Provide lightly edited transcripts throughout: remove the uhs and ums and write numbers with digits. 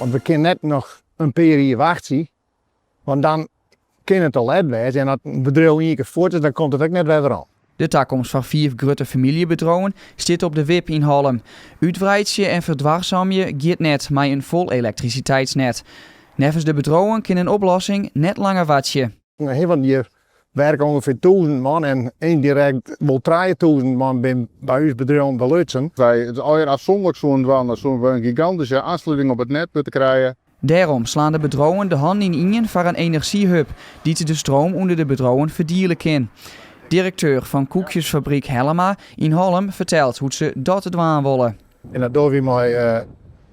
Want we kunnen net nog een paar jaar wachten, want dan kan het al laat zijn. En als het bedrijf een keer voort is, dan komt het ook net weer aan. De toekomst van 4 grote familiebedrijven zit op de wip in Hollem. Uitbreidje en verdwarzamje gaat net met een vol elektriciteitsnet. Nevens de bedrijven kan een oplossing net langer wachten. Heel van die werken ongeveer 1000 man en indirect wel 3000 man bij ons bedrijf belutsen. Wij het alweer afzonderlijk zo'n een gigantische aansluiting op het net te krijgen. Daarom slaan de bedrijven de hand in voor een energiehub die de stroom onder de bedrijven verdienen kan. Directeur van koekjesfabriek Hellema in Hollem vertelt hoe ze dat doen willen. En dat doen we met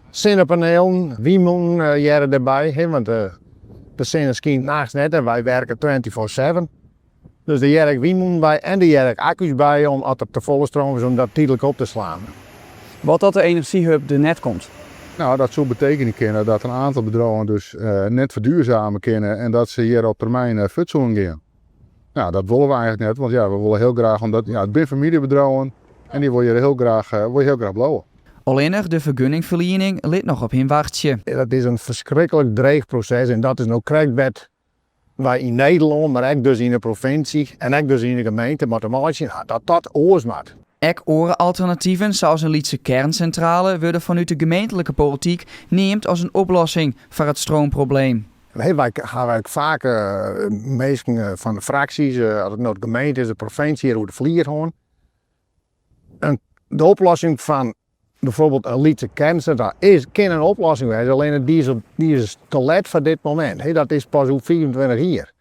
zonnepanelen, wiemen jaren erbij, want de zon schijnt nachts net en wij werken 24/7. Dus de jerk wiemen bij en de jerk accu's bij om als het te volle stroom is om dat tijdelijk op te slaan. Wat dat de energiehub er net komt. Nou, dat zou betekenen kunnen dat een aantal bedrijven dus net verduurzamen kunnen en dat ze hier op termijn voedsel gaan. Nou, dat willen we eigenlijk net, want ja, we willen heel graag, omdat ja, het zijn familiebedrijven en die wil je heel graag blouwen. Alleen de vergunningverlening ligt nog op hun wachtje. Dat is een verschrikkelijk dreig proces en dat is nou krijgt wij in Nederland, maar ook dus in de provincie en ook dus in de gemeente, mathematisch, dat oorsmaakt. Ook andere alternatieven, zoals een Lietse kerncentrale, worden vanuit de gemeentelijke politiek neemt als een oplossing voor het stroomprobleem. Wij gaan vaak mensen van de fracties, als het nou de gemeente is, de provincie, hoe de vlier gewoon. De oplossing van bijvoorbeeld een Lietse kerncentrale kan een oplossing zijn, alleen die is te laat voor dit moment. Dat is pas op 24 jaar.